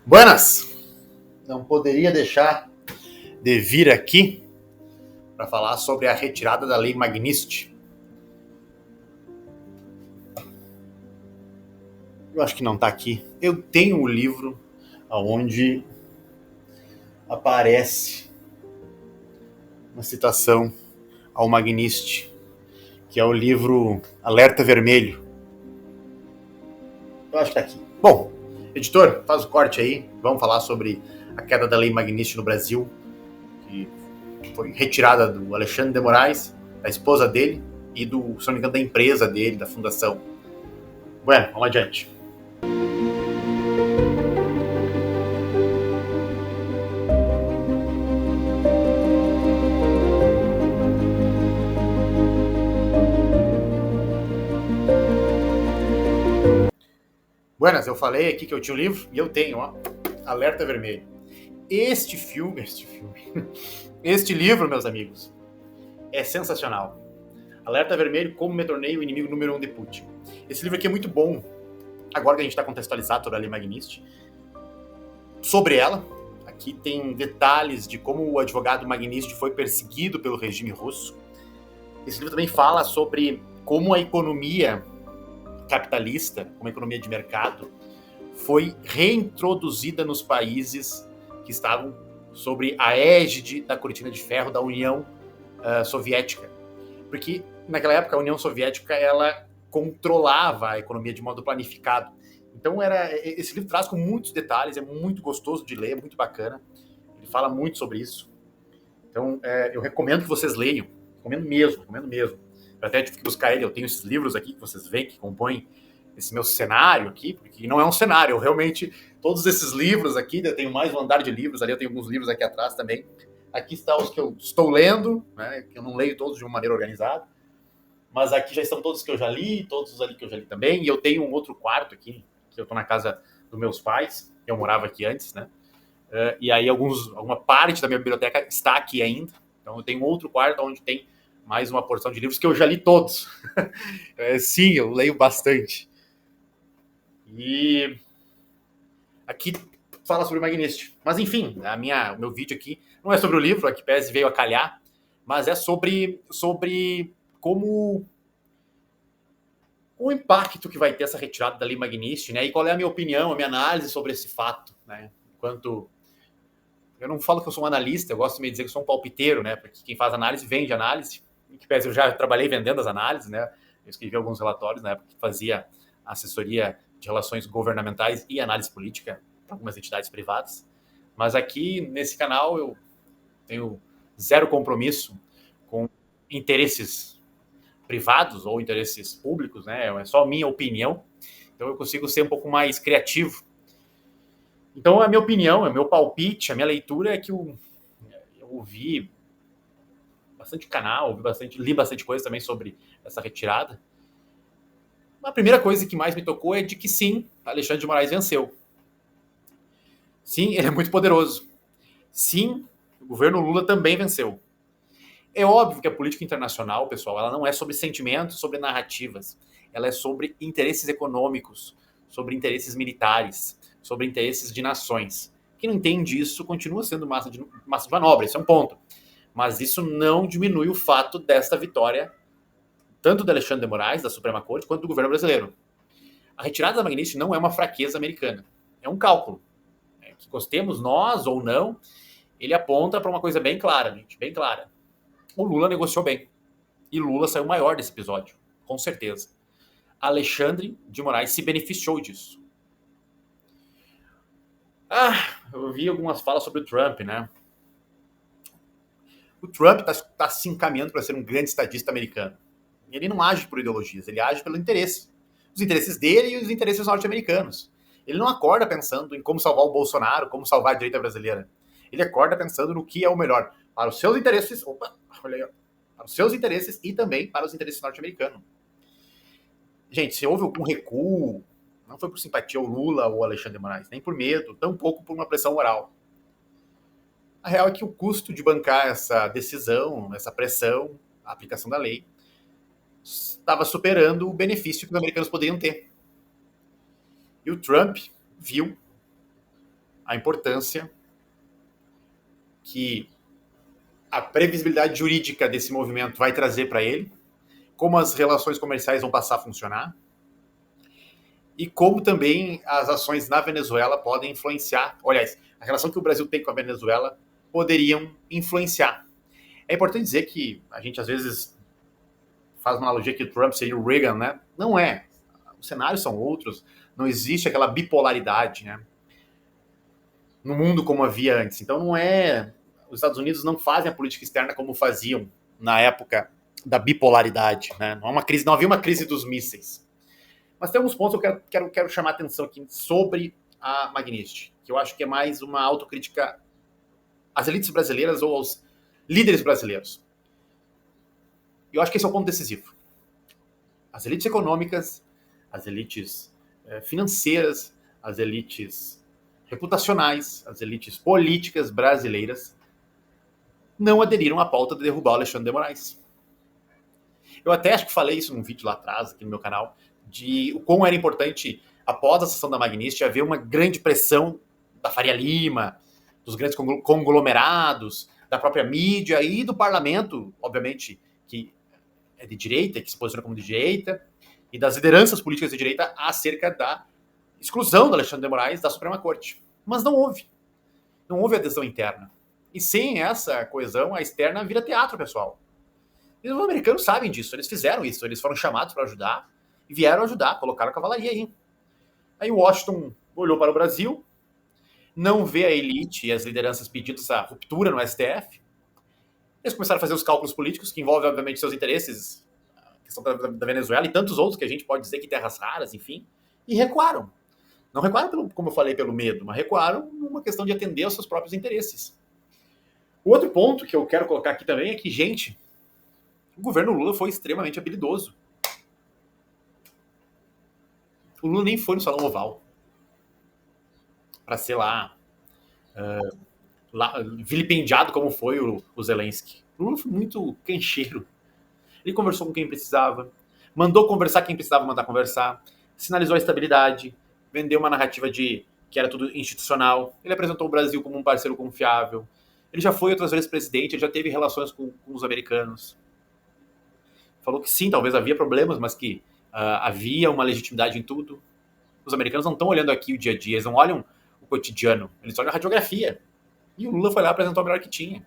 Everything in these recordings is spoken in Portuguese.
Buenas! Não poderia deixar de vir aqui para falar sobre a retirada da Lei Magnitsky. Eu acho que não está aqui. Eu tenho um livro onde aparece uma citação ao Magnitsky, que é o livro Alerta Vermelho. Eu acho que está aqui. Bom, editor, faz o corte aí. Vamos falar sobre a queda da Lei Magnitsky no Brasil, que foi retirada do Alexandre de Moraes, da esposa dele e do, se não me engano, da empresa dele, da fundação. Bueno, vamos adiante. Buenas, eu falei aqui que eu tinha um livro e eu tenho, ó, Alerta Vermelho. Este livro, meus amigos, é sensacional. Alerta Vermelho, como me tornei o inimigo número 1 de Putin. Esse livro aqui é muito bom, agora que a gente está contextualizado sobre a Lei Magnitsky. Sobre ela, aqui tem detalhes de como o advogado Magnitsky foi perseguido pelo regime russo. Esse livro também fala sobre como a economia capitalista, como a economia de mercado, foi reintroduzida nos países que estavam sobre a égide da cortina de ferro da União Soviética. Porque naquela época a União Soviética ela controlava a economia de modo planificado. Então esse livro traz com muitos detalhes, é muito gostoso de ler, é muito bacana. Ele fala muito sobre isso. Então eu recomendo que vocês leiam, recomendo mesmo. Eu até tive que buscar ele, eu tenho esses livros aqui que vocês veem, que compõem esse meu cenário aqui, porque não é um cenário, eu realmente, todos esses livros aqui, eu tenho mais um andar de livros ali, eu tenho alguns livros aqui atrás também. Aqui estão os que eu estou lendo, né, que eu não leio todos de uma maneira organizada, mas aqui já estão todos que eu já li, todos os ali que eu já li também, e eu tenho um outro quarto aqui, que eu estou na casa dos meus pais, eu morava aqui antes, né, e aí alguma parte da minha biblioteca está aqui ainda, então eu tenho um outro quarto onde tem mais uma porção de livros que eu já li todos. Sim, eu leio bastante. E aqui fala sobre o Magnitsky. Mas enfim, o meu vídeo aqui não é sobre o livro, a que pese veio a calhar, mas é sobre como o impacto que vai ter essa retirada da Lei Magnitsky, né? E qual é a minha opinião, a minha análise sobre esse fato, né? Enquanto eu não falo que eu sou um analista, eu gosto de me dizer que eu sou um palpiteiro, né? Porque quem faz análise vende análise. Em que pese eu já trabalhei vendendo as análises, né? Eu escrevi alguns relatórios na época que fazia assessoria de relações governamentais e análise política para algumas entidades privadas. Mas aqui nesse canal eu tenho zero compromisso com interesses privados ou interesses públicos, né? É só minha opinião. Então eu consigo ser um pouco mais criativo. Então a minha opinião, o meu palpite, a minha leitura é que eu ouvi bastante canal, li bastante coisa também sobre essa retirada. A primeira coisa que mais me tocou é de que sim, Alexandre de Moraes venceu. Sim, ele é muito poderoso. Sim, o governo Lula também venceu. É óbvio que a política internacional, pessoal, ela não é sobre sentimentos, sobre narrativas. Ela é sobre interesses econômicos, sobre interesses militares, sobre interesses de nações. Quem não entende isso continua sendo massa de manobra, isso é um ponto. Mas isso não diminui o fato desta vitória, tanto do Alexandre de Moraes, da Suprema Corte, quanto do governo brasileiro. A retirada da Magnitsky não é uma fraqueza americana, é um cálculo. Que gostemos nós ou não, ele aponta para uma coisa bem clara, gente, bem clara. O Lula negociou bem. E Lula saiu maior desse episódio, com certeza. Alexandre de Moraes se beneficiou disso. Eu ouvi algumas falas sobre o Trump, né? O Trump está se encaminhando para ser um grande estadista americano. Ele não age por ideologias, ele age pelo interesse. Os interesses dele e os interesses norte-americanos. Ele não acorda pensando em como salvar o Bolsonaro, como salvar a direita brasileira. Ele acorda pensando no que é o melhor para os seus interesses, olha aí, para os seus interesses e também para os interesses norte-americanos. Gente, se houve algum recuo, não foi por simpatia ao Lula ou ao Alexandre de Moraes, nem por medo, tampouco por uma pressão moral. A real é que o custo de bancar essa decisão, essa pressão, a aplicação da lei, estava superando o benefício que os americanos poderiam ter. E o Trump viu a importância que a previsibilidade jurídica desse movimento vai trazer para ele, como as relações comerciais vão passar a funcionar, e como também as ações na Venezuela podem influenciar, aliás, a relação que o Brasil tem com a Venezuela poderiam influenciar. É importante dizer que a gente às vezes faz uma analogia que o Trump seria o Reagan, né? Não é. Os cenários são outros, não existe aquela bipolaridade, né? No mundo como havia antes. Então não é... Os Estados Unidos não fazem a política externa como faziam na época da bipolaridade, né? Não é uma crise, não havia uma crise dos mísseis. Mas tem alguns pontos que eu quero chamar a atenção aqui sobre a Magnitsky, que eu acho que é mais uma autocrítica às elites brasileiras ou aos líderes brasileiros. Eu acho que esse é o ponto decisivo. As elites econômicas, as elites financeiras, as elites reputacionais, as elites políticas brasileiras não aderiram à pauta de derrubar o Alexandre de Moraes. Eu até acho que falei isso num vídeo lá atrás, aqui no meu canal, de o quão era importante, após a sessão da Magnitsky, haver uma grande pressão da Faria Lima, dos grandes conglomerados, da própria mídia e do parlamento, obviamente, que é de direita, que se posiciona como de direita, e das lideranças políticas de direita acerca da exclusão do Alexandre de Moraes da Suprema Corte. Mas não houve. Não houve adesão interna. E sem essa coesão, a externa vira teatro, pessoal. E os americanos sabem disso, eles fizeram isso, eles foram chamados para ajudar e vieram ajudar, colocaram a cavalaria aí. Aí o Washington olhou para o Brasil, não vê a elite e as lideranças pedindo essa ruptura no STF. Eles começaram a fazer os cálculos políticos, que envolvem, obviamente, seus interesses, a questão da Venezuela e tantos outros que a gente pode dizer que terras raras, enfim, e recuaram. Não recuaram, como eu falei, pelo medo, mas recuaram numa questão de atender aos seus próprios interesses. O outro ponto que eu quero colocar aqui também é que, gente, o governo Lula foi extremamente habilidoso. O Lula nem foi no Salão Oval para ser lá vilipendiado como foi o Zelensky. O Lula foi muito cancheiro. Ele conversou com quem precisava, mandou conversar quem precisava mandar conversar, sinalizou a estabilidade, vendeu uma narrativa de que era tudo institucional. Ele apresentou o Brasil como um parceiro confiável. Ele já foi outras vezes presidente, ele já teve relações com os americanos. Falou que sim, talvez havia problemas, mas que havia uma legitimidade em tudo. Os americanos não estão olhando aqui o dia a dia, eles não olham o cotidiano, eles olham a radiografia. E o Lula foi lá e apresentou a melhor que tinha.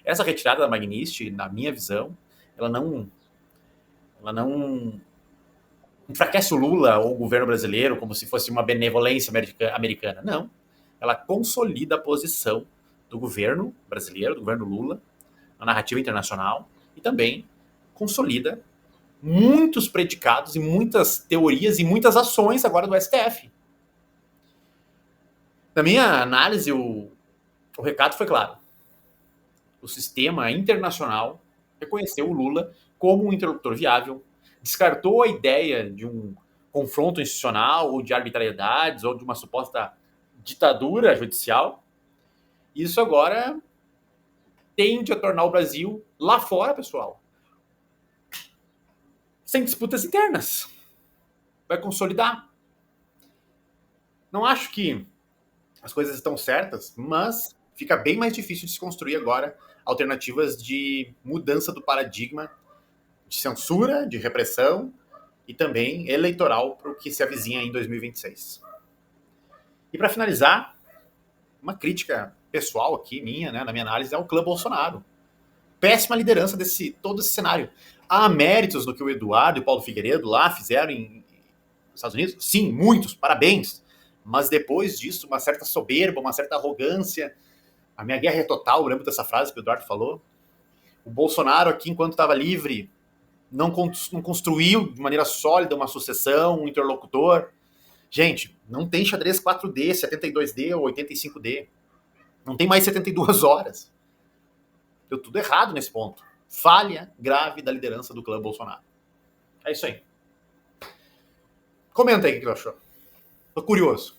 Essa retirada da Magnitsky, na minha visão, ela não enfraquece o Lula ou o governo brasileiro como se fosse uma benevolência americana. Não. Ela consolida a posição do governo brasileiro, do governo Lula, na narrativa internacional e também consolida muitos predicados e muitas teorias e muitas ações agora do STF. Na minha análise, o recado foi claro. O sistema internacional reconheceu o Lula como um interlocutor viável, descartou a ideia de um confronto institucional ou de arbitrariedades ou de uma suposta ditadura judicial. Isso agora tende a tornar o Brasil lá fora, pessoal, sem disputas internas. Vai consolidar. Não acho que as coisas estão certas, mas fica bem mais difícil de se construir agora alternativas de mudança do paradigma de censura, de repressão e também eleitoral para o que se avizinha em 2026. E para finalizar, uma crítica pessoal aqui, minha, né, na minha análise, é o clã Bolsonaro. Péssima liderança todo esse cenário. Há méritos no que o Eduardo e o Paulo Figueiredo lá fizeram nos Estados Unidos? Sim, muitos, parabéns. Mas depois disso, uma certa soberba, uma certa arrogância. A minha guerra é total, eu lembro dessa frase que o Eduardo falou. O Bolsonaro aqui, enquanto estava livre, não construiu de maneira sólida uma sucessão, um interlocutor. Gente, não tem xadrez 4D, 72D ou 85D. Não tem mais 72 horas. Deu tudo errado nesse ponto. Falha grave da liderança do clã Bolsonaro. É isso aí. Comenta aí o que você achou. Tô curioso.